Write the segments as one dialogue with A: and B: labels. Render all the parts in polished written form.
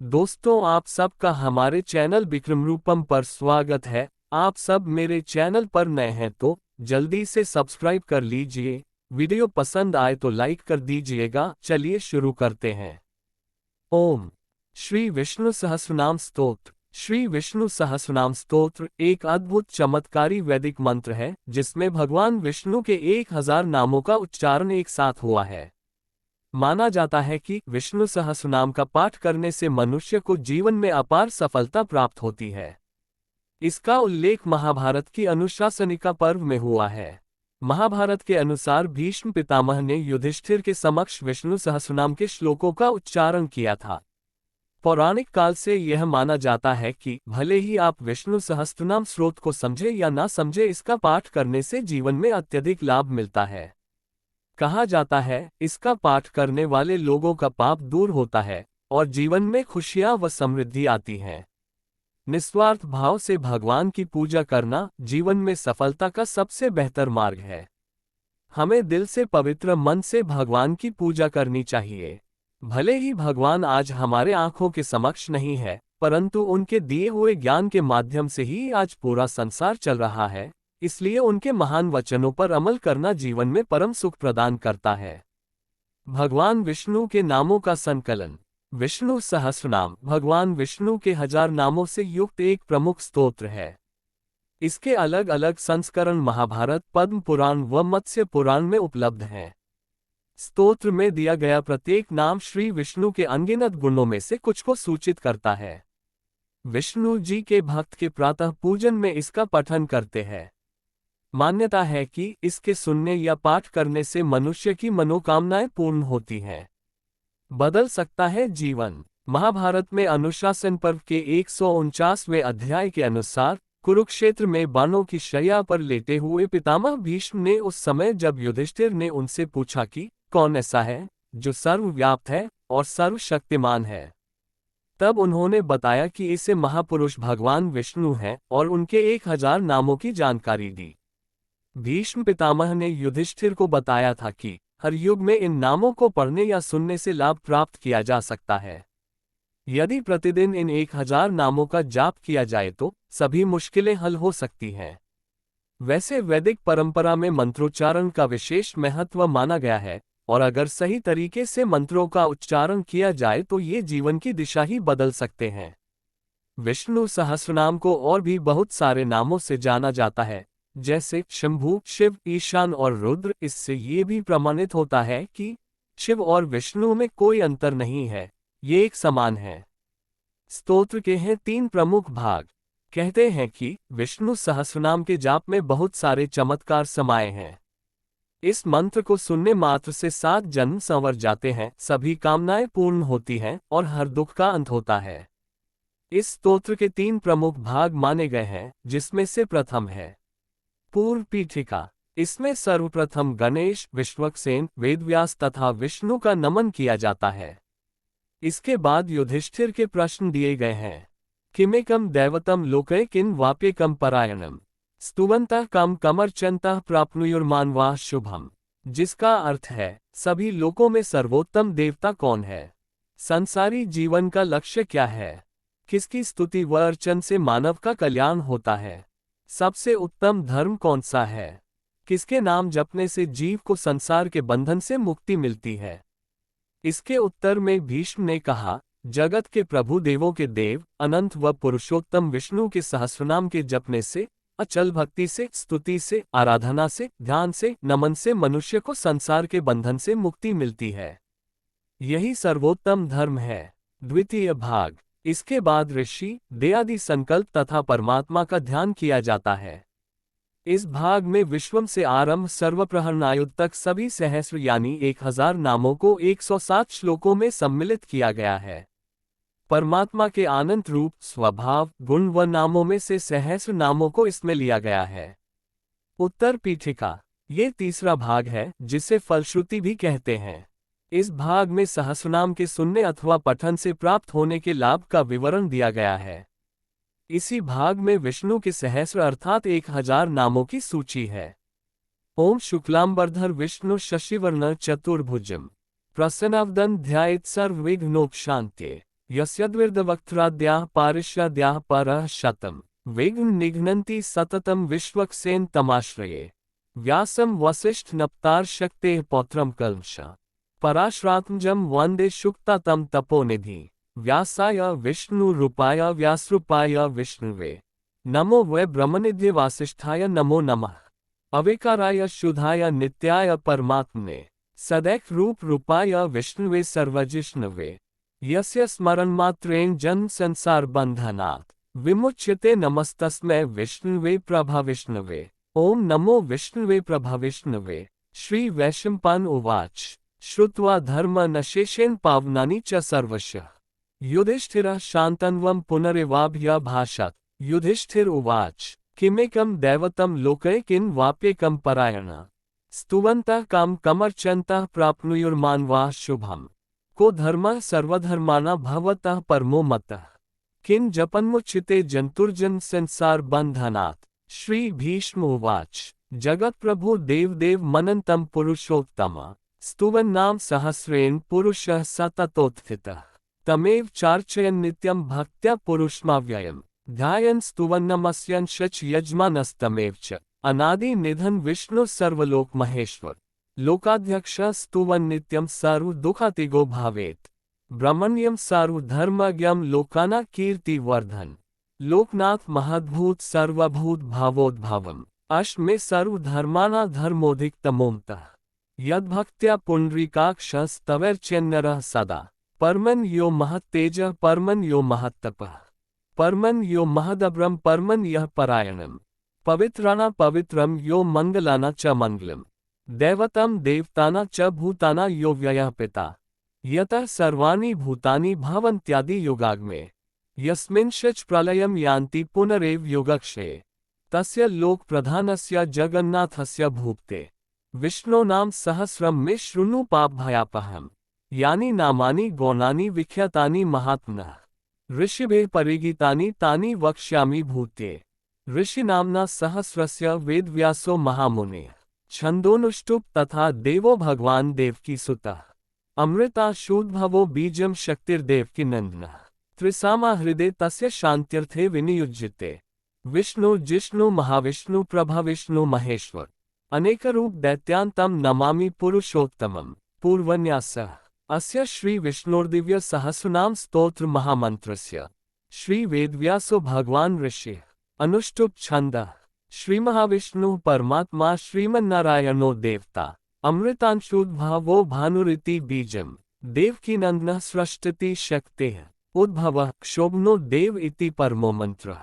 A: दोस्तों, आप सबका हमारे चैनल विक्रम रूपम पर स्वागत है। आप सब मेरे चैनल पर नए हैं तो जल्दी से सब्सक्राइब कर लीजिए। वीडियो पसंद आए तो लाइक कर दीजिएगा। चलिए शुरू करते हैं। ओम श्री विष्णु सहस्रनाम स्तोत्र। श्री विष्णु सहस्रनाम स्तोत्र एक अद्भुत चमत्कारी वैदिक मंत्र है जिसमें भगवान विष्णु के 1000 नामों का उच्चारण एक साथ हुआ है। माना जाता है कि विष्णु सहस्रनाम का पाठ करने से मनुष्य को जीवन में अपार सफलता प्राप्त होती है। इसका उल्लेख महाभारत की अनुशासनिका पर्व में हुआ है। महाभारत के अनुसार भीष्म पितामह ने युधिष्ठिर के समक्ष विष्णु सहस्रनाम के श्लोकों का उच्चारण किया था। पौराणिक काल से यह माना जाता है कि भले ही आप विष्णु सहस्त्रनाम स्रोत को समझे या ना समझे, इसका पाठ करने से जीवन में अत्यधिक लाभ मिलता है। कहा जाता है, इसका पाठ करने वाले लोगों का पाप दूर होता है और जीवन में खुशियां व समृद्धि आती है। निस्वार्थ भाव से भगवान की पूजा करना जीवन में सफलता का सबसे बेहतर मार्ग है। हमें दिल से पवित्र मन से भगवान की पूजा करनी चाहिए। भले ही भगवान आज हमारे आंखों के समक्ष नहीं है, परंतु उनके दिए हुए ज्ञान के माध्यम से ही आज पूरा संसार चल रहा है। इसलिए उनके महान वचनों पर अमल करना जीवन में परम सुख प्रदान करता है। भगवान विष्णु के नामों का संकलन। विष्णु सहस्रनाम भगवान विष्णु के 1000 नामों से युक्त एक प्रमुख स्तोत्र है। इसके अलग अलग संस्करण महाभारत, पद्म पुराण व मत्स्य पुराण में उपलब्ध हैं। स्तोत्र में दिया गया प्रत्येक नाम श्री विष्णु के अनगिनत गुणों में से कुछ को सूचित करता है। विष्णु जी के भक्त के प्रातः पूजन में इसका पठन करते हैं। मान्यता है कि इसके सुनने या पाठ करने से मनुष्य की मनोकामनाएं पूर्ण होती हैं। बदल सकता है जीवन। महाभारत में अनुशासन पर्व के 149वें अध्याय के अनुसार कुरुक्षेत्र में बाणों की शैया पर लेटे हुए पितामह भीष्म ने उस समय जब युधिष्ठिर ने उनसे पूछा कि कौन ऐसा है जो सर्वव्याप्त है और सर्वशक्तिमान है, तब उन्होंने बताया कि इसे महापुरुष भगवान विष्णु हैं और उनके 1000 नामों की जानकारी दी। भीष्म पितामह ने युधिष्ठिर को बताया था कि हर युग में इन नामों को पढ़ने या सुनने से लाभ प्राप्त किया जा सकता है। यदि प्रतिदिन इन 1000 नामों का जाप किया जाए तो सभी मुश्किलें हल हो सकती हैं। वैसे वैदिक परंपरा में मंत्रोच्चारण का विशेष महत्व माना गया है और अगर सही तरीके से मंत्रों का उच्चारण किया जाए तो ये जीवन की दिशा ही बदल सकते हैं। विष्णु सहस्रनाम को और भी बहुत सारे नामों से जाना जाता है, जैसे शंभु, शिव, ईशान और रुद्र। इससे ये भी प्रमाणित होता है कि शिव और विष्णु में कोई अंतर नहीं है, ये एक समान है। स्तोत्र के हैं 3 प्रमुख भाग। कहते हैं कि विष्णु सहस्रनाम के जाप में बहुत सारे चमत्कार समाये हैं। इस मंत्र को सुनने मात्र से 7 जन्म संवर जाते हैं, सभी कामनाएं पूर्ण होती हैं और हर दुख का अंत होता है। इस स्तोत्र के 3 प्रमुख भाग माने गए हैं, जिसमें से प्रथम है पूर्व पीठिका। इसमें सर्वप्रथम गणेश, विश्वक्सेन, वेदव्यास तथा विष्णु का नमन किया जाता है। इसके बाद युधिष्ठिर के प्रश्न दिए गए हैं। किमेकम दैवतम लोके किन वाप्यकम परायणम स्तुवन्तः कम कमर्चन्तः प्राप्नुयुर्मानवाः शुभम, जिसका अर्थ है सभी लोकों में सर्वोत्तम देवता कौन है, संसारी जीवन का लक्ष्य क्या है, किसकी स्तुति व अर्चन से मानव का कल्याण होता है, सबसे उत्तम धर्म कौन सा है, किसके नाम जपने से जीव को संसार के बंधन से मुक्ति मिलती है। इसके उत्तर में भीष्म ने कहा, जगत के प्रभु, देवों के देव, अनंत व पुरुषोत्तम विष्णु के सहस्रनाम के जपने से, अचल भक्ति से, स्तुति से, आराधना से, ध्यान से, नमन से मनुष्य को संसार के बंधन से मुक्ति मिलती है। यही सर्वोत्तम धर्म है। द्वितीय भाग। इसके बाद ऋषि, दयादि संकल्प तथा परमात्मा का ध्यान किया जाता है। इस भाग में विश्वम से आरंभ सर्वप्रहरणायुध तक सभी सहस्र यानी 1000 नामों को 107 श्लोकों में सम्मिलित किया गया है। परमात्मा के अनंत रूप, स्वभाव, गुण व नामों में से सहस्र नामों को इसमें लिया गया है। उत्तर पीठिका। ये तीसरा भाग है जिसे फलश्रुति भी कहते हैं। इस भाग में सहस्रनाम के सुनने अथवा पठन से प्राप्त होने के लाभ का विवरण दिया गया है। इसी भाग में विष्णु के सहस्र अर्थात 1000 नामों की सूची है। ओम शुक्लांबरधर विष्णु शशिवर्ण चतुर्भुजम प्रसन्नावदन ध्यायेत् सर्वविघ्नोपशान्त्यै यस्यद्विर्दवक्त्राद्याः पारिष्याद्याः परः शतं वेगं निघ्नन्ति सततं विश्वक्सेन तमाश्रये व्यासं वसिष्ठनप्तार शक्तेः पौत्रं कल्मष पराश्रात्मजं वन्दे शुक्तातं तपोनिधि व्यासाय विष्णुरूपाय व्यासरूपाय विष्णुवे नमो वै ब्रह्मनिधे वासिष्ठाय नमो नमः अविकाराय शुद्धाय नित्याय परमात्मने सदैक रूप रूपाय विष्णुवे सर्वजिष्णुवे यस्य स्मरणमात्रेण जन्म संसार बंधनात् विमुच्यते नमस्तस्मै विष्णुवे प्रभविष्णुवे ओम नमो विष्णुवे प्रभविष्णुवे। श्री वैशंपायन उवाच श्रुत्वा धर्मनशेषेण पावनानि च सर्वशः युधिष्ठिरः शान्तन्वं पुनरेवाभ्यभाषत। युधिष्ठिर उवाच किमेकं दैवतं लोके किं वाप्येकं परायणः स्तुवन्तः कामं कमर्चन्तः प्राप्नुयुर्मानवाः शुभम् को धर्मः सर्वधर्माणां भवतः परमो मतः किं जपन्मुच्यते जन्तुर्जन्म संसार बन्धनात्। श्री भीष्म उवाच जगत्प्रभु देवदेव मनन्तं पुरुषोत्तम स्तुवन् नाम सहस्रेण पुरुषः सततोत्थितः तमेव चार्चयन् नित्यं भक्त्या पुरुषमव्ययम् ध्यायन् स्तुवन्नमस्यंश्च यजमानस्तमेव च अनादि निधन विष्णु सर्वलोक महेश्वर लोकाध्यक्ष स्तुवन् नित्यं सर्व दुःखातिगो भावेत् ब्रह्मण्यं सर्वधर्मज्ञं लोकाना कीर्ति वर्धन लोकनाथ महद्भूत सर्वभूत भावोद्भावम् अश्मे सर्वधर्माना धर्मोधिकतमोऽन्तः यद्भक्त्या पुण्डरीकाक्षस्तवैर्चेन्नरः सदा परमन् यो महत्तेजः परमन् यो महत्तपः परमन् यो महदब्रं परमन् यः परायणम् पवित्राणा पवित्रं यो मंगलाना च मंगलम् दैवतं देवताना च भूताना यो व्ययः पिता यतः सर्वाणि भूतानि भवन्त्यादि युगाग्मे यस्मिंश्च प्रलयं यान्ति पुनरेव योगक्षये तस्य लोक प्रधानस्य जगन्नाथस्य भूक्ते विष्णो नाम सहस्रं मे शृणु पापभयापहम् यानि नामानि गौणानि विख्यातानि महात्मनः ऋषिभिः परिगीतानि तानि वक्ष्यामि भूते ऋषिनाम्ना सहस्रस्य वेदव्यासो महामुनेः छन्दोनुष्टुप् तथा देवो भगवान् देवकीसुतः अमृताशूद्भवो बीजं शक्तिर्देवकी नन्दनः त्रिसामा हृदे तस्य शान्त्यर्थे विनियुज्यते विष्णु जिष्णु महाविष्णु प्रभविष्णु महेश्वर अनेकरूप दैत्यान्तं नमामि पुरुषोत्तमम्। पूर्वन्यासः अस्य श्री विष्णोर्दिव्य सहस्रनाम स्तोत्र महामन्त्रस्य श्री वेदव्यासो भगवान् ऋषिः अनुष्टुप् छन्दः श्री महाविष्णु परमात्मा श्रीमन्नारायणो देवता अमृतांशुद्भवो भानुरिति बीजम् देवकीनन्दनः सृष्टति शक्तेः उद्भवः क्षोभनो देव इति परमो मंत्रः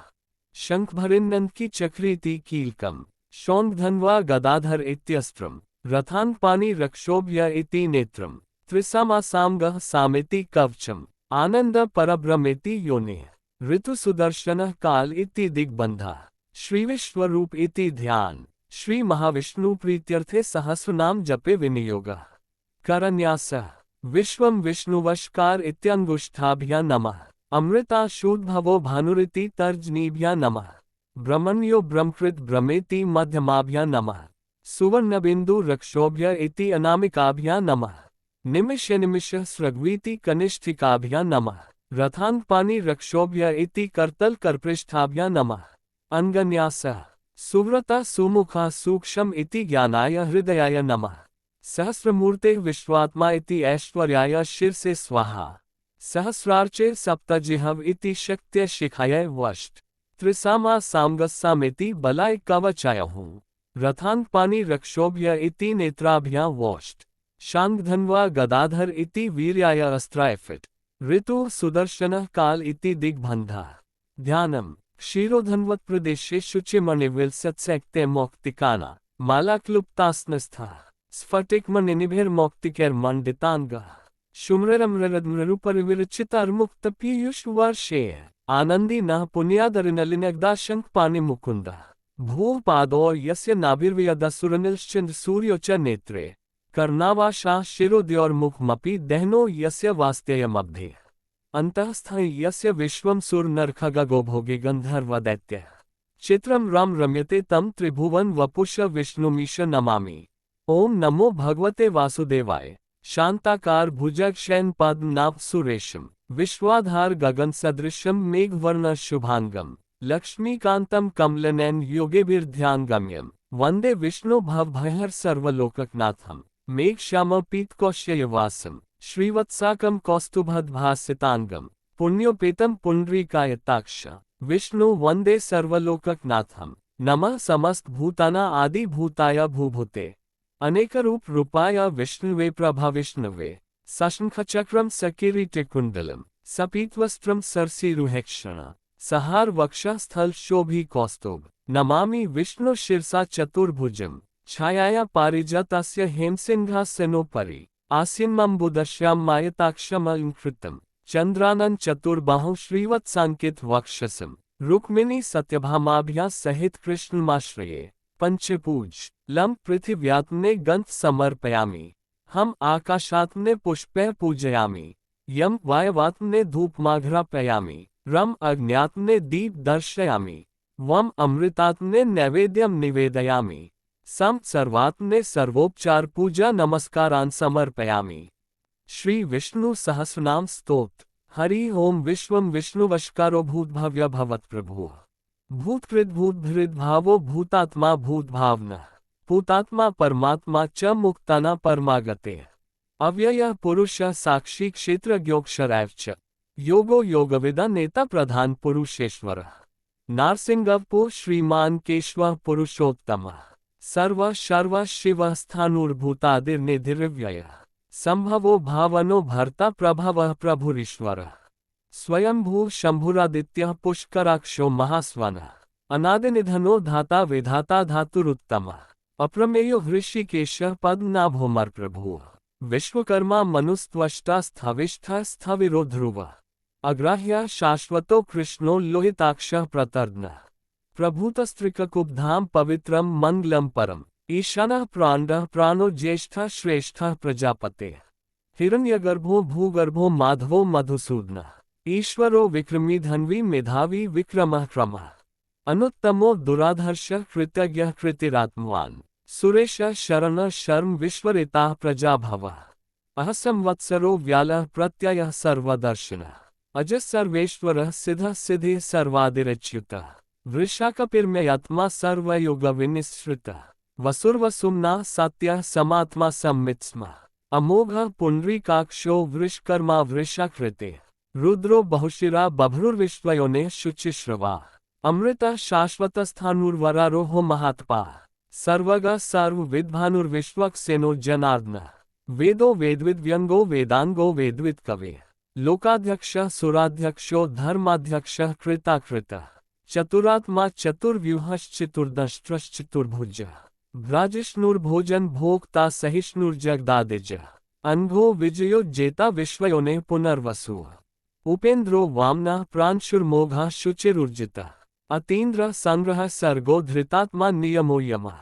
A: शंखभरिन्नन्दकी चक्रीति कीलकम् शौंखधन्वा गदाधर इत्यस्त्रम् रथान्पाणि रक्षोभ्य इति नेत्रम् त्रिसामासामगः सामेति कवचम् आनंद परब्रह्मेति योनिः ऋतुसुदर्शनः काल इति दिग्बन्धः श्रीविश्वरूप इति ध्यान श्री महाविष्णु प्रीत्यर्थे सहस्रनाम जपे विनियोगः। करन्यासः विश्वं विष्णुवशकार इत्यंगुष्ठाभ्या नमः अमृताशूद्भवो भानुरिति तर्जनीभ्या नमः ब्रह्मण्यो ब्रह्मकृत ब्रह्मेति मध्यमाभ्या नमः सुवर्णबिंदु रक्षोभ्य इति अनामिकाभ्या नमः निमिषनिमिषः स्रग्वीति कनिष्ठिकाभ्या नमः रथान्पाणि रक्षोभ्य इति करतल करपृष्ठाभ्या नमः। अंगन्यासः सुव्रता सुमुखा सूक्ष्म इति ज्ञानाय हृदयाय नमः सहस्रमूर्ते विश्वात्मा इति ऐश्वर्याय शिरसे स्वाहा सहस्रार्चे सप्तजिह्व इति शक्त्यै शिखायै वष्ट त्रिसामा सामगस्सामिति बलाय कवचायहुं रथान्पाणि रक्षोभ्य इति नेत्राभ्यां वोष्ट शांगधन्वा गदाधर इति वीर्याय अस्त्रायफिट ऋतु सुदर्शनः काल इति दिग्बन्धः। ध्यानम् क्षीरोधन्वत् प्रदेशे शुचिमणिविलसत्सैक्ते मौक्तिकाना मालाक्लुप्तास्नस्थः स्फटिकमणिनिभिर्मौक्तिकैर्मण्डिताङ्गः शुम्ररम्ररद्मरुपरिविरचितार्मुक्तपीयूषवर्षेय आनन्दी नः पुण्यादरिनलिनग्दाशङ्खपाणिमुकुन्दः भूपादौ यस्य नाभिर्वियदसुरनिलश्चन्द्र सूर्यो च नेत्रे कर्णावाशाः शिरोद्योर्मुखमपि दहनो यस्य वास्त्ययमब्धेः अन्तःस्थं यस्य विश्वं सुरनरखगो भोगे गन्धर्वदैत्यः चित्रं राम रम्यते तं त्रिभुवन वपुष विष्णुमीश नमामि। ओम नमो भगवते वासुदेवाय। शांताकार भुजग शयन पद्मनाभ सुरेशम, विश्वाधार गगन सदृशम मेघवर्ण शुभांगम, लक्ष्मीकांतम कमलनयन योगेभिर्ध्यानगम्यम, वंदे विष्णु भवभयहर सर्वलोकनाथम, मेघश्याम पीतकौशयवासम, श्रीवत्साकम कौस्तुभद्भासितांगम, पुण्योपेतम पुंडरीकायताक्ष, विष्णु वंदे सर्वलोकनाथम। नमः समस्त भूताना आदि भूताय भूभूते अनेकरूप रूपाय विष्णुवे प्रभविष्णुवे, सशंखचक्रम सकिरीटिकुंडलम, सपीतवस्त्रम सरसीरुहेक्षण, सहार वक्षस्थल शोभी कौस्तुभ, नमामि विष्णु शिरसा चतुर्भुजम, छायाया पारिजातस्य हेमसिंहासनोपरि, आसीनमम्बुदश्याम मायताक्षमलंकृतम, चंद्रानन चतुर्बाहु श्रीवत्सांकित वक्षसम, रुक्मिणी सत्यभामाभ्या सहित कृष्णमाश्रये, पंचपूज लम पृथिव्यात्मने गंध समर्पयामि, हम आकाशात्मने पुष्पैः पूजयामि, यम वायवात्मने धूपमाघ्रापयामि, रम अग्न्यात्मने दीप दर्शयामि, वम अमृतात्मने नैवेद्यम निवेदयामि, सम सर्वात्मने सर्वोपचार पूजा नमस्कारान् समर्पयामि। श्री विष्णु सहस्रनाम स्तोत्र। हरि ओम विश्वम विष्णुवशकारो भूतभव्य भवत्प्रभुः, भूतकृत भूतभृद भावो भूतात्मा भूतभावनः, भूतात्मा परमात्मा च मुक्ताना परमागते, अव्ययः पुरुषः साक्षी क्षेत्रज्ञोऽक्षरैव च, योगो योगविदा नेता प्रधान पुरुषेश्वरः, नारसिंहवपुः श्रीमान केशवः पुरुषोत्तमः, सर्व शर्व शिवः स्थाणुर्भूतादिर्निधिरव्ययः, संभवो भावनो भर्ता प्रभवः प्रभुरीश्वरः, स्वयंभू शंभुरादित्यः पुष्कराक्षो महास्वनः, अनादिनिधनो धाता विधाता धातुरुत्तमः, अप्रमेयो हृषिकेशः पद्मनाभोऽमरप्रभुः, विश्वकर्मा मनुस्त्वष्टा स्थविष्ठः स्थविरो ध्रुवः, अग्राह्यः शाश्वतो कृष्णो लोहिताक्षः प्रतर्दनः, प्रभूतस्त्रिककुब्धाम पवित्रम मंगलम परम, ईशानः प्राणः प्राणो ज्येष्ठः श्रेष्ठः प्रजापतेः, हिरण्यगर्भो भूगर्भो माधवो मधुसूदनः, ईश्वरो विक्रमी धन्वी मेधावी विक्रमः क्रमः, अनुत्तमो दुराधर्षः कृतज्ञः कृतिरात्मवान्, सुरेशः शरणः शर्म विश्वरेताः प्रजाभवः, अहसंवत्सरो व्यालः प्रत्ययः सर्वदर्शनः, अजः सर्वेश्वरः सिद्धः सिद्धिः सर्वादिरच्युतः, वृषाकपिर्मयात्मा सर्वयोगविनिःसृतः, वसुर्वसुम्ना सत्यः समात्मा सम्मित्स्मः, अमोघः पुंडरीकाक्षो वृषकर्मा वृषाकृतेः, रुद्रो बहुशिरा बभ्रुर्विश्वयोनिः शुचिश्रवाः, अमृतः शाश्वतस्थाणुर्वरारोहो महात्पाः, सर्वगः सर्वविद्भानुर्विश्वक्सेनो जनार्दनः, वेदो वेदविद्व्यंगो वेदांगो वेदवित् कवेः, लोकाध्यक्षः सुराध्यक्षो धर्माध्यक्षः कृताकृतः, चतुरात्मा चतुर्व्यूहश्चतुर्दष्ट्रश्चतुर्भुजः, भ्राजिष्णुर्भोजन भोक्ता सहिष्णुर्जगदादिजः, अनघो विजयो जेता विश्वयोनिः पुनर्वसुः, उपेन्द्रो वामनः प्रांशुर्मोघः शुचिरुर्जितः, अतीन्द्रः संग्रहः सर्गो धृतात्मा नियमो यमः,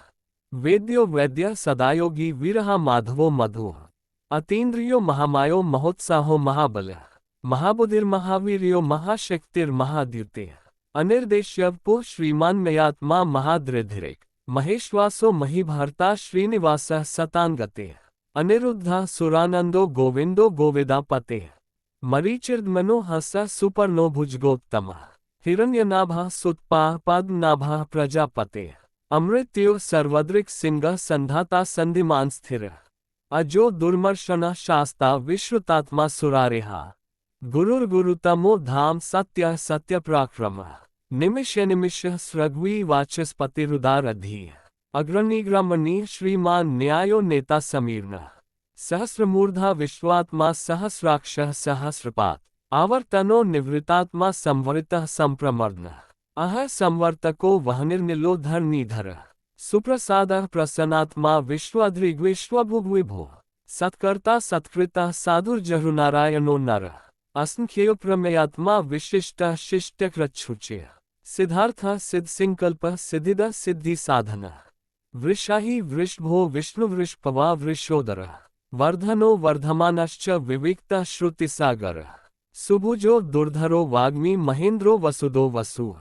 A: वेद्यो वैद्यः सदायोगी वीरः माधवो मधुः, अतीन्द्रियो महामायो महोत्साहो महाबलः, महाबुद्धिर्महावीर्यो महाशक्तिर्महाद्युतेः, अनिर्देश्यवपुः श्रीमान् मयात्मा महादृधिरेक, महेश्वासो महीभर्ता श्रीनिवासः सतांगतेः, अनिरुद्धः सुरानंदो गोविंदो गोविदापतेः, मरीचिर्मनो हसः सुपर्णो भुजगोत्तमः, हिरण्यनाभः सुत्पाः पद्मनाभः प्रजापतेः, अमृत्यो सर्वदृक् सिंहः संधाता संधिमान् स्थिरः, अजो दुर्मर्शनः शास्ता विश्रुतात्मा सुरारेहा, गुरुर्गुरुतमो धाम सत्यः सत्यपराक्रमः, निमिष्य निमिषः स्रग्वी वाचस्पतिरुदारधीः, अग्रणीग्रामणीः श्रीमान् न्यायो नेता समीर्णः, सहस्रमूर्धा विश्वात्मा सहस्राक्षः सहस्रपात्, आवर्तनो निवृत्तात्मा संवरितः संप्रमर्दनः, अह संवर्तको वहनिर्निलो धरणीधरः, सुप्रसादः प्रसन्नात्मा विश्वाद्रिग्विश्वभुग्विभुः, सत्कर्ता सत्कृतः साधुर्जहुनारायणो नरः, असंख्यो प्रमेयात्मा विशिष्टः शिष्टकृच्छुच्यः, सिद्धार्थः सिद्धसंकल्पः सिद्धिदः सिद्धिसाधनः, वृषाही वृषभो विष्णुवृषभवा वृषोदरः, वर्धनो वर्धमानश्च विविक्तः श्रुतिसागरः, सुभुजो दुर्धरो वाग्मी महेन्द्रो वसुदो वसुः,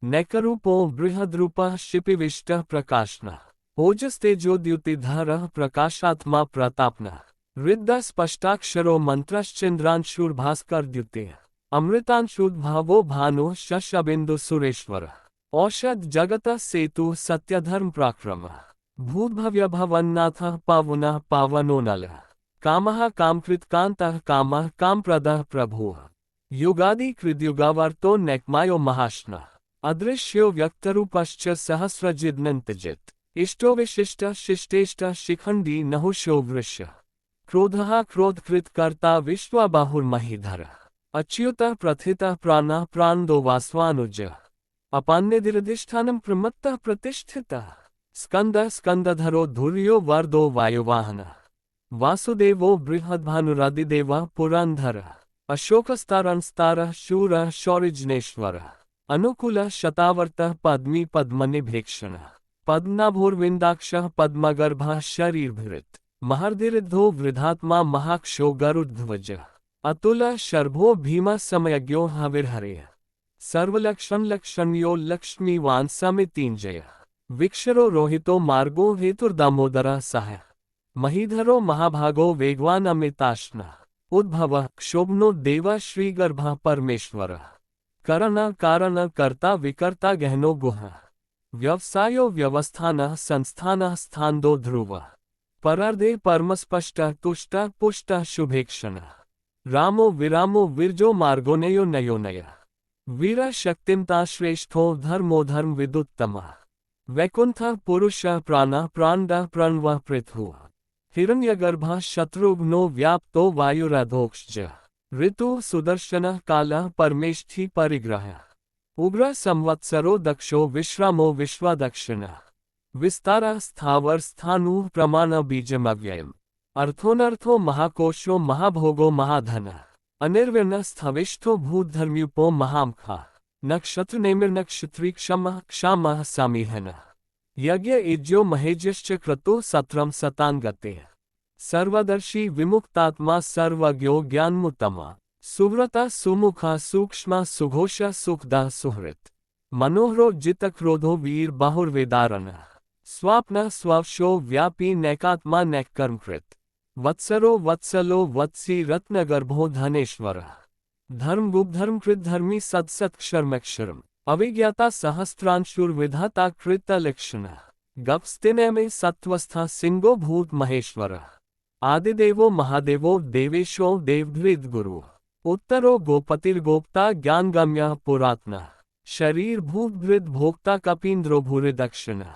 A: नैकरूपो बृहद्रूपः शिपिविष्टः प्रकाशनः, ओजस्तेजोद्युतिधरः प्रकाशात्मा प्रतापनः, ऋद्ध स्पष्टाक्षरो मंत्रश्चंद्रांशुर्भास्करद्युतेः अमृतांशुद्भावो भानु शशबिंदु सुरेश्वर औषध जगत सेतु सत्यधर्म पराक्रम भूद्भव्य भवन्नाथ पावनः पावनो नलः कामः कामकृत्कान्तः कामः कामप्रदः प्रभुः युगादि कृद्युगावर्तो नेक्मायो महाश्नः अदृश्यो व्यक्तरूपश्च सहस्रजिद्नन्तजित् इष्टो विशिष्ट शिष्टेष्ट शिखण्डी नहुषो वृष्य क्रोधः क्रोधकृत्कर्ता विश्वबाहुर्महीधरः अच्युतः प्रथितः प्राणः प्राणदो वास्वानुजः अपान्यधिरधिष्ठानं प्रमत्तः प्रतिष्ठितः स्कंदः स्कंदधरो धुर्यो वर्दो वायुवाहनः वासुदेवो बृहद्भानुरादिदेवः पुरंधरः अशोकस्तारणस्तारः शूरः शौरिजनेश्वरः अनुकूलः शतावर्तः पद्मी पद्मनिभेक्षणः पद्मनाभोर्विन्दाक्षः पद्मगर्भः शरीरभृत् महर्धिरिद्धो वृद्धात्मा महाक्षो गरुड्ध्वजः अतुलः शर्भो भीमः समयज्ञो हविर्हरेः सर्वलक्षणलक्षण्यो लक्ष्मीवान् समितिञ्जयः विक्षरो रोहितो मार्गो हेतुर्दामोदरः सह महीधरो महाभागो वेगवान् अमिताश्नः उद्भवः क्षोभनो देवः श्रीगर्भः परमेश्वरः करण कारण कर्ता विकर्ता गहनो गुहः व्यवसायो व्यवस्थानः संस्थानः स्थान्दो ध्रुवः परार्धे परमस्पष्टः तुष्टः पुष्टः शुभेक्षणः रामो विरामो विरजो मार्गोनयो नयोनयः वीरः शक्तिमता श्रेष्ठो धर्मो धर्म विदुत्तमः वैकुंठः पुरुषः प्राणः प्राणदः प्रणवः पृथुः हिरण्यगर्भः शत्रुघ्नो व्याप्तो वायुरधोक्षजः ऋतुः सुदर्शनः कालः परमेष्ठी परिग्रहः उग्रः संवत्सरो दक्षो विश्रामो विश्वादक्षिणः विस्तारः स्थावर स्थाणुः प्रमाण बीजमव्ययम् अर्थोनर्थो महाकोशो महाभोगो महाधनः अनिर्विण्णः स्थविष्ठो भूधर्म्युपो महामखः नक्षत्रनेमिर्नक्षत्री क्षमः क्षामः सामीहनः यज्ञ इज्यो महेज्यश्च क्रतुः सत्रम सतान्गतेः सर्वदर्शी विमुक्तात्मा सर्वज्ञो ज्ञानमुत्तमः सुव्रता सुमुखा सूक्ष्मा सुघोषा सुखदा सुहृत् मनोहरो जितक्रोधो वीर बाहुर्वेदारणः स्वाप्नः स्वशो व्यापी नैकात्मा नैकर्मकृत् वत्सरो वत्सलो वत्सी रत्नगर्भो धनेश्वरः धर्मगुप्धर्मकृत धर्मी सत्सत्क्षरमक्षरम् अविज्ञाता सहस्रांशुर्विधाता कृतलक्षणः गप्स्तिनमे सत्वस्था सिंगो भूत महेश्वरः आदिदेवो महादेवो देवेशो देवभृद्गुरुः उत्तरो गोपतिर्गोप्ता ज्ञानगम्यः पुरात्नः शरीर भूतभृद् भोक्ता कपीन्द्रो भूरिदक्षिणः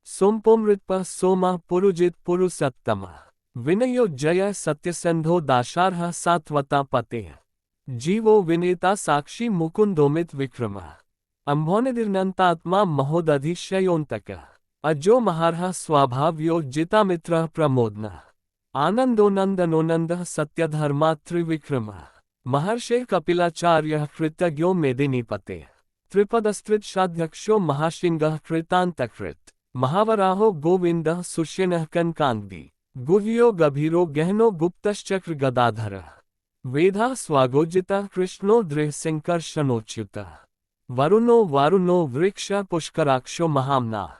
A: सोमपोमृत्पः सोमः पुरुजित् पुरुषोत्तमः विनयो जय सत्यसंधो दाशार्हः सात्वता पतेः जीवो विनेता साक्षी मुकुंदोमित विक्रमः अंभोनिर्नंतात्मा महोदधिशयोन्तकः अजो महारः स्वाभाव्यो जितामित्रः प्रमोदनः आनंदोनंदनोनंदः सत्यधर्मा त्रिविक्रमः महर्षिः कपिलाचार्यः कृतज्ञो मेदिनीपतेः त्रिपदस्त्रिदशाध्यक्षो महाशिंगः कृतान्तकृत् महावराहो गोविंदः सुष्यनः कनकांगी गुह्यो गभीरो गहनो गुप्तश्चक्र गदाधरः वेदा स्वागोजितः कृष्णो दृढसंकर्षणोच्युतः वरुणो वारुणो वृक्ष पुष्कराक्षो महामनाः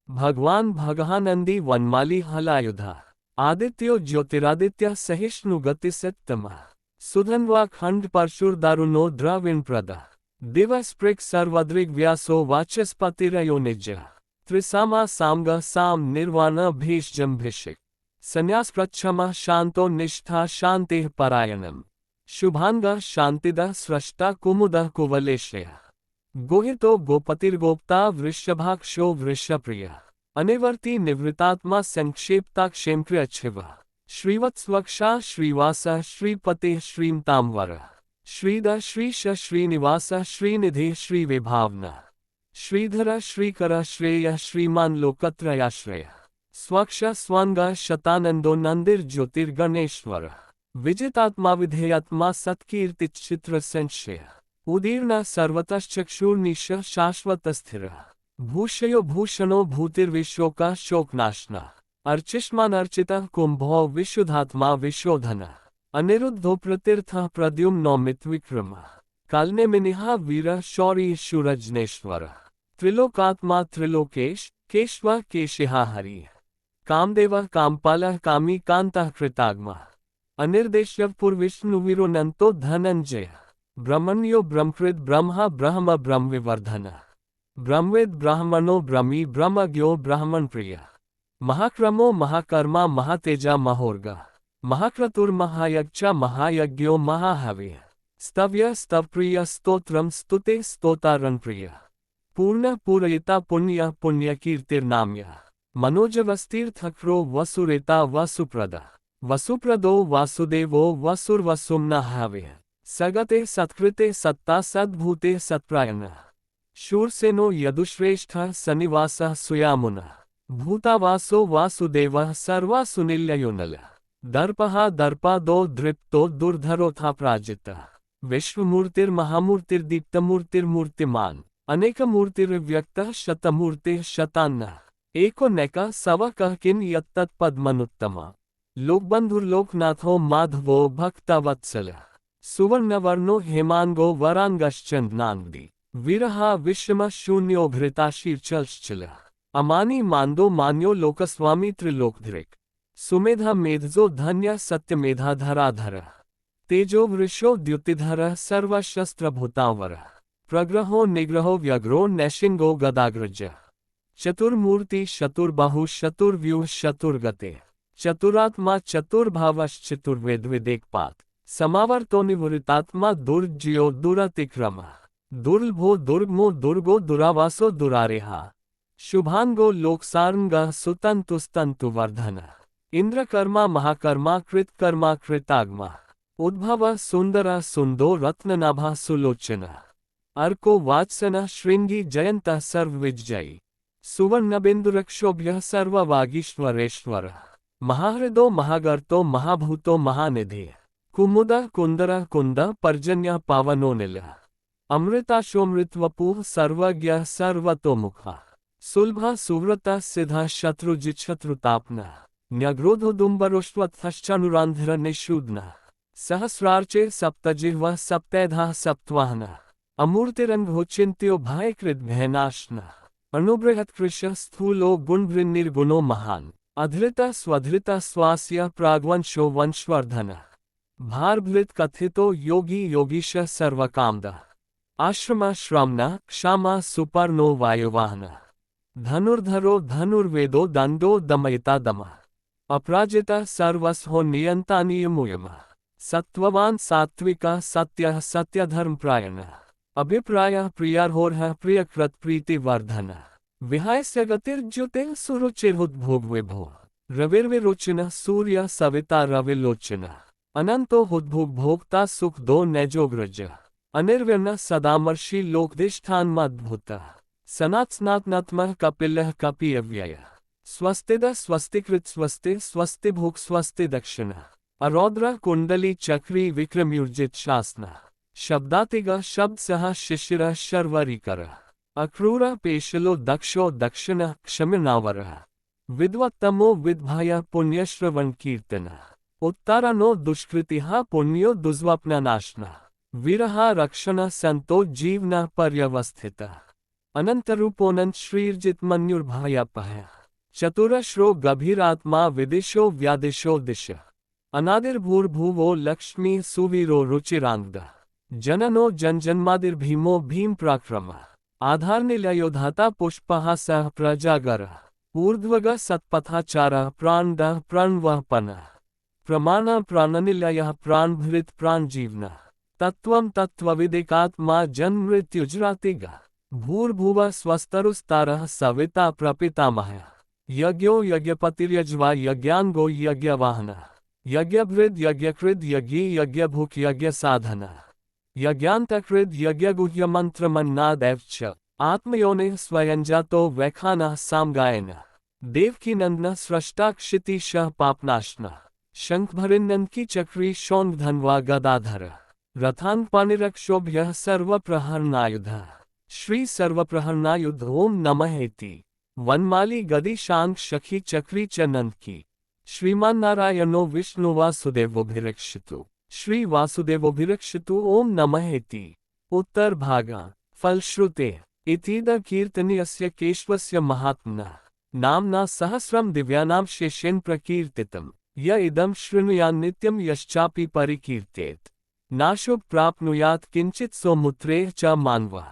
A: भगवान भगहानंदी वनमाली हलायुधः आदित्यो ज्योतिरादित्य सहिष्णुगतिसत्तमः सुधन्वा खंड परशुर्दारुणो द्रविणप्रदः दिवस्पृक् सर्वदृग्व्यासो वाचस्पतिरयो निजः त्रिसामा सामग साम निर्वाण भीषजम्भिषिक् संन्यास प्रच्छमः शांतो निष्ठा शांतिः परायणम् शुभांगः शांतिदः स्रष्टा कुमुदः कुवलेशयः गोहितो गोपतिर्गोप्ता वृषभाक्षो वृषप्रियः अनिवर्ती निवृत्तात्मा संक्षेप्ता क्षेमकृच्छिवः श्रीवत्स्वक्षा श्रीवासः श्रीपतिः श्रीमतांवरः श्रीधः श्रीश श्रीनिवासः श्रीनिधिः श्रीविभावनः श्रीधरः श्रीकरः श्रेयः श्रीमान् लोकत्रयाश्रयः स्वक्ष स्वांगः शतानंदो नंदिर्ज्योतिर्गणेश्वरः विजितात्मा विधेयात्मा सत्कीर्तिचित्र संशयः उदीर्णः सर्वतश्चक्षुर्निशः शाश्वतस्थिरः भूषयो भूषणो भूतिर्विशोकः शोकनाशनः अर्चिष्मान् अर्चितः कुंभो विशुद्धात्मा विशोधनः अनिरुद्धो प्रतीर्थः प्रद्युम्नोमित विक्रमः कालनेमिनिः वीरः शौरी शूरजनेश्वरः त्रिलोकात्मा त्रिलोकेश केशवः केशिहा हरिः कामदेवः कामपालः कामी कान्तः कृताग्मः अनिर्देश्य पुर्विष्णुविरोनन्तो धनञ्जय ब्रह्मण्यो ब्रह्मकृत ब्रह्मा ब्रह्म ब्रह्मविवर्धन ब्रह्मवेद ब्राह्मणो ब्रह्मी ब्रह्मज्ञो ब्राह्मण प्रिय महाक्रमो महाकर्मा महातेजा महोर्गा महाक्रतुर्महायज्ञ महायज्ञो महाहव्य स्तव्य स्तवप्रिय स्तोत्रम स्तुते स्तोतारणप्रिय पूर्ण पूरयिता पुण्य पुण्यकीर्तिर्नाम्य मनोजवस्तीर्थक्रो वसुरेता वसुप्रद वसुप्रदो वासुदेवो वसुर्वसुम्ना हव्य सगते सत्कृते सत्ता सद्भूते सत्प्रायण शूरसेनो यदुश्रेष्ठ सनिवासः सुयामुनः भूतावासो वासुदेवः सर्वासुनिलयोनल दर्पहा दर्पादो दृप्तो दुर्धरोथा प्राजितः विश्वमूर्तिर्महामूर्तिर्दीप्तमूर्तिर्मूर्तिमान् अनेकमूर्तिर्व्यक्तः शतमूर्तिः शतान्नः एको नैकः सवकः किं यत्तत्पद्मनुत्तमः लोकबन्धुर्लोकनाथो माधवो भक्तवत्सलः सुवर्णवर्णो हेमांगो वरांगश्चन्द्नांगदी विरहा विषम शून्यो भृताशीर्चलश्चलः अमानी मांदो मान्यो लोकस्वामी त्रिलोकधृक् सुमेधा मेधजो धन्य सत्यमेधा धराधर तेजो वृषो द्युतिधर सर्वशस्त्रभूतावर प्रग्रहो निग्रहो व्यग्रो नैशिंगो गदाग्रज चतुर्मूर्ति चतुर्बाहु चतुर्व्यूह चतुर्गते चतुरात्मा चतुर्भावश्चतुर्वेदविदेकपात समावर्तो निवृतात्मा दुर्ज्यो दुरतिक्रम दुर्लभो दुर्गमो दुर्गो दुरावासो दुरारेहा शुभांगो लोकसारंगः सुतंतुस्तंतुवर्धन इंद्रकर्मा महाकर्मा कृतकर्मा कृतागमा उद्भव सुंदर सुंदो रत्ननाभा सुलोचन अर्को वात्सन श्रृंगी जयंत सर्वविजयी सुवर्णबिंदुरक्षोभ्य सर्ववागीश्वरेश्वर महाहृदो महागर्तो महाभूतो महानिधि कुमुद कुंदर कुंद पर्जन्य पावनोनिल अमृताशोमृतवपुः सर्वज्ञ सर्वतोमुखः सुलभ सुव्रत सिद्ध शत्रुजित शत्रुतापन न्यग्रोधोदुम्बरोष्वत्थश्चानुरान्धिर निषूद्न सहस्रार्चे सप्तजिह्व सप्तैधा सप्तवाहन अमूर्तिरन्भोचिन्त्यो भयकृत भयनाशन अणुबृहत्कृश स्थूलो गुणभृन्निर्गुणो महान् अधृत स्वधृत स्वास्य प्राग्वंशो वंशवर्धन भारभृत कथितो योगी योगीश सर्वकामद आश्रमा श्रमण क्षमा सुपर्णो वायुवाहन धनुर्धरो धनुर्वेदो दंडो दमयिता दम अपराजिता सर्वस्हो नियंता नियमुयम सत्ववान सात्विका सत्य सत्यधर्मप्रायण अभिप्राय प्रियार्होर्ह प्रियकृत प्रीतिवर्धन विहायस्य गतिर्ज्युते सुरुचिर्हुद्भोग विभो रविर्विरोचन सूर्य सविता रविलोचन अनंतो हुद्भोग भोक्ता सुख दो नैजोग्रज अनिर्विर्ण सदामर्षि लोकधिष्ठान मद्भुत सनात्स्नात्नात्मः कपिलः कपियव्यय स्वस्तिद स्वस्तिकृत स्वस्ति स्वस्ति भोग स्वस्ति दक्षिण अरौद्र कुंडली चक्री विक्रमयुर्जित शासन शब्दातिग शब्द सह शिशिर शर्वरीकर अक्रूर पेशलो दक्षो दक्षिण क्षमिनावर विद्वत्तमो विद्भाय पुण्यश्रवण कीर्तन उत्तरनो दुष्कृतिः पुण्यो दुस्वप्ननाशन विरहा रक्षण संतो जीवन पर्यवस्थित अनंतरूपोनंत श्रीर्जित मन्युर्भयपः चतुरश्रो गभीरात्मा विदिशो व्यादिशो दिश अनादिर्भूर्भुवो लक्ष्मी सुवीरो रुचिरांगद जननो जनजन्मादिर्भीमो भीम प्राक्रम आधारनिलयोधाता पुष्पः सह प्रजागर ऊर्ध्वग सत्पथाचार प्राणद प्रणवपन प्रमाण प्राणनिलयः प्राणभृत प्राणजीवन तत्वं तत्त्वविदिकात्मा जन्ममृत्युजरातिग भूर्भुवः स्वस्तरुस्तारः सविता प्रपितामहः यज्ञो यज्ञपतिर्यज्वा यज्ञांगो यज्ञवाहन यज्ञभृद यज्ञकृद यज्ञी यज्ञभुक् यज्ञसाधन यज्ञान्तकृद यज्ञगुह्यमन्त्रमन्नादैश्च आत्मयोनिः स्वयंजातो वैखानः सामगायन देवकीनन्दनः स्रष्टा क्षितिशः पापनाशनः शंखभरिन्नन्की चक्री शौंधन्वा गदाधर रथान्पाणिरक्षोभ्यः सर्वप्रहरणायुधः श्री सर्वप्रहरणायुध ओम नमःति वनमाली गदी शांग शखी चक्री च नंदकी श्रीमान नारायणो विष्णुवासुदेवोभिरक्षितु श्री वासुदेवोभिरक्षितु ओम नमःति उत्तर भागा फलश्रुते इतीद कीर्तनीयस्य केशवस्य महात्मनः नाम्ना सहस्रं दिव्यानां शेषेण प्रकीर्तितम् य इदं शृणुयान् नित्यं यश्चापि परिकीर्तेत् नाशुभ प्राप्नुयात् किंचित् सौमुत्रेः च मानवः।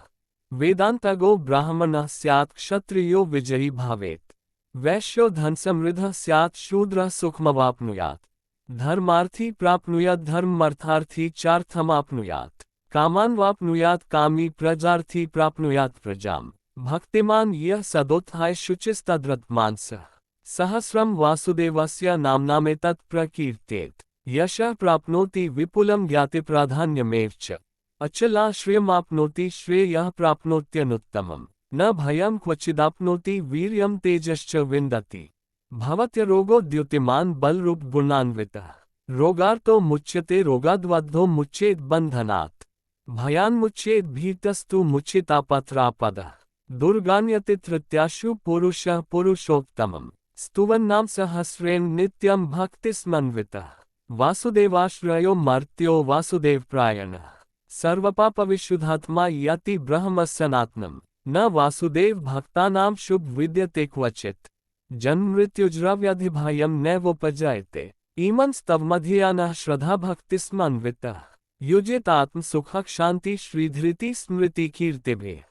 A: वेदांतगो ब्राह्मणः स्यात् क्षत्रियो विजयी भवेत्। वैश्यो धनसमृद्धः स्यात् शूद्रः सुखमवाप्नुयात्। धर्मार्थी प्राप्नुयात् धर्ममर्थार्थी चार्थमाप्नुयात्। कामान् वाप्नुयात् कामी प्रजार्थी प्राप्नुयात् प्रजाम्। भक्तिमान् यः सदोत्थाय शुचिस्तद्रत्मांसः सहस्रं वासुदेवस्य नाम्नामेतत् प्रकीर्तेत्। यशः प्राप्नोति विपुलं ज्ञातिप्राधान्यमेव च। अचलाश्रयमाप्नोति श्रेयः प्राप्नोत्यनुत्तमम्। न भयं क्वचिदाप्नोति वीर्यं तेजश्च विन्दति। भवत्यरोगो द्युतिमान् बलरूप गुणान्वितः। रोगार्तो मुच्यते रोगाद्बद्धो मुच्येत् बन्धनात्। भयान्मुच्येत् भीतस्तु मुच्येतापत्रापदः। दुर्गान्यते तृतीयाशु पुरुषः पुरुषोत्तमम्। स्तुवन्नाम सहस्रेण नित्यं भक्तिस्मन्वितः। वासुदेवाश्रयो मर्त्यो वासुदेवप्रायणः। सर्वपापविशुद्धात्मा याति ब्रह्म सनातनम्। न वासुदेव भक्तानां शुभ विद्यते क्वचित्। जन्ममृत्युजराव्याधिभयं नैवोपजायते। इमंस्तवमधियानः श्रद्धा भक्तिस्मन्वितः। युजेत आत्मसुखः शान्ति श्रीधृति स्मृति कीर्तिभिः।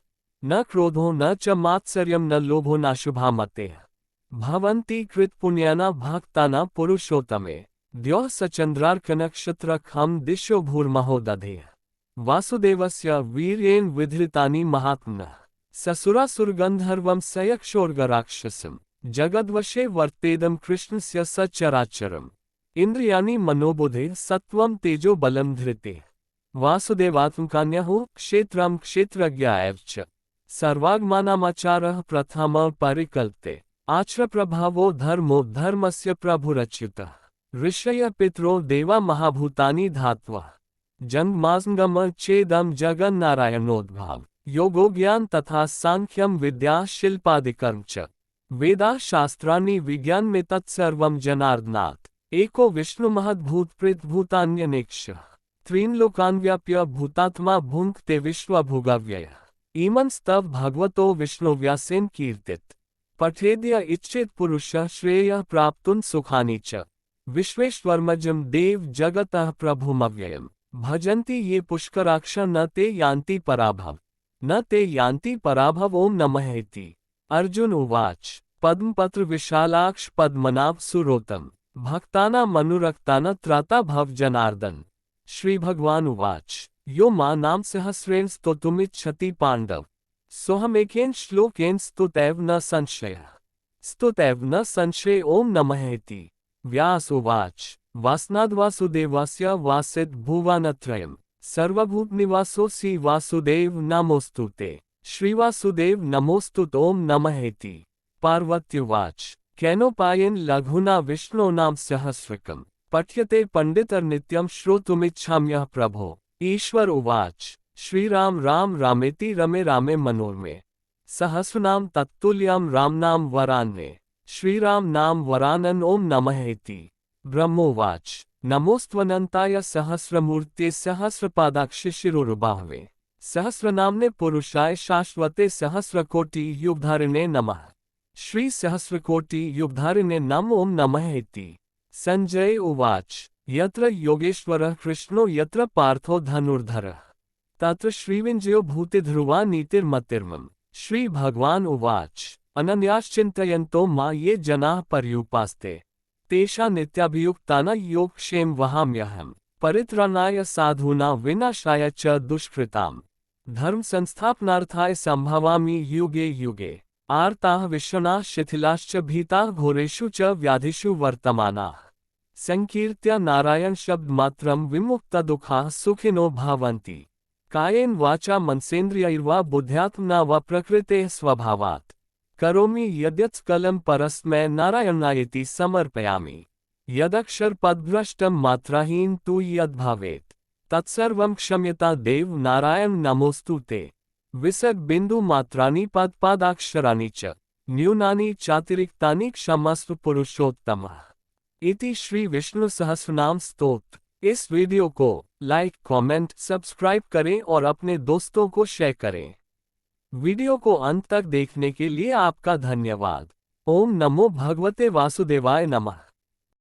A: न क्रोधो न च मात्सर्यं न लोभो नाशुभा मतेः। भवन्ति कृतपुण्यानां भक्तानां पुरुषोत्तमे। द्यौः सचन्द्रार्कनक्षत्रखं दिशो भूर्महो दधेः। वासुदेवस्य वीर्येण विधृतानि महात्मनः। ससुरासुरगन्धर्वं सयक्षोर्गराक्षसम्। जगद्वशे वर्तेदं कृष्णस्य सचराचरम्। इन्द्रियाणि मनोबुधे सत्त्वं तेजो बलं धृते। वासुदेवात्मकान्यः क्षेत्रं क्षेत्रज्ञ एव च। सर्वागमानामाचारः प्रथमः परिकल्प्ते। आचरप्रभावो धर्मो धर्मस्य प्रभुरच्युतः। ऋषयः पितरो देवा महाभूतानि धात्वः। जन्मासंगम चेदं जगन्नारायणोद्भाव। योगो ज्ञान तथा सांख्यम विद्या शिल्पादिकर्म च। वेदाः शास्त्राणि विज्ञानमे तत्सर्वं जनार्दनात्। एको विष्णुमहद्भूतप्रेतभूतान्यनेकशः। त्रीन् लोकान् व्याप्य भूतात्मा भुङ्क्ते विश्वभुगव्ययः। इमंस्तव भगवतो विष्णुव्यासेन कीर्तित। पठेद्य इच्छेत् पुरुषः श्रेयः प्राप्तुं सुखानि च। विश्वेश्वरमजं देव जगतः प्रभुमव्ययम्। भजन्ति ये पुष्कराक्ष न ते यान्ति पराभव। न ते यान्ति पराभव ओं नमःति। अर्जुन उवाच पद्मपत्र विशालाक्ष पद्मनाभ सुरोतम। भक्तानामनुरक्तानां त्राता भव जनार्दन। श्री भगवान उवाच यो मां सहस्रेण स्तोतुमिच्छति पांडव। सोऽहमेकेन श्लोकेन स्तुतैव न संशयः। स्तुतैव न संशय ओं नमःति। व्यास उवाच वासनाद्वासुदेवस्य वासित भुवनत्रयम्। सर्वभूतनिवासोऽसि वासुदेव नमोऽस्तुते। श्रीवासुदेव नमोऽस्तुत ओं नमःति। पार्वत्युवाच केनोपायेन लघुना विष्णोनाम सहस्रकम्। पठ्यते पंडितर्नित्यं श्रोतुमिच्छाम्यः प्रभो। ईश्वर उवाच श्रीराम राम रामेति रमे रामे मनोरमे। सहस्रनाम तत्तुल्यं रामनाम वरान्ने। श्रीराम नाम वरानन ओं नमःति। ब्रह्मोवाच नमोस्त्वनन्ताय सहस्रमूर्ते सहस्रपादाक्ष शिरोरुबाहवे। सहस्रनाम्ने पुरुषाय शाश्वते सहस्रकोटि युगधारिणे नमः। श्री सहस्रकोटि युगधारिणे नमो ओं नमःति। संजय उवाच यत्र योगेश्वरः कृष्णो यत्र पार्थो धनुर्धरः तत्र श्रीविंजयो भूतिध्रुवा नीतिर्मतिर्मम। श्री भगवान उवाच अनन्याश्चिन्तयन्तो मा ये जनाः पर्युपास्ते तेषां नित्याभियुक्तानां योगक्षेम वहाम्यहम्। परित्राणाय साधूनां विनाशाय च दुष्कृताम्। धर्म संस्थापनार्थाय संभवामि युगे युगे। आर्ताः विश्वनाः शिथिलाश्च भीताः घोरेषु च व्याधिषु वर्तमानाः। संकीर्त्य नारायण शब्द मात्रं विमुक्ता दुःखाः सुखिनो भवन्ति। कायेन वाचा मनसेन्द्रियैर्वा बुद्ध्यात्मना वा प्रकृतेः स्वभावात्। करोमि यद्यत् सकलं परस्मै नारायणायेति समर्पयामि। यदक्षर पदभ्रष्टं मात्राहीन तु यद्भवेत् तत्सर्वं क्षम्यता देव नारायण नमोस्तुते। विसर्ग बिंदु मात्राणि पदपादाक्षराणि च न्यूनानि चातिरिक्तानि क्षमस्व पुरुषोत्तमः। इति श्री विष्णु सहस्रनाम स्तोत्र। इस वीडियो को लाइक कमेंट सब्सक्राइब करें और अपने दोस्तों को शेयर करें। वीडियो को अंत तक देखने के लिए आपका धन्यवाद। ओम नमो भगवते वासुदेवाय नमः।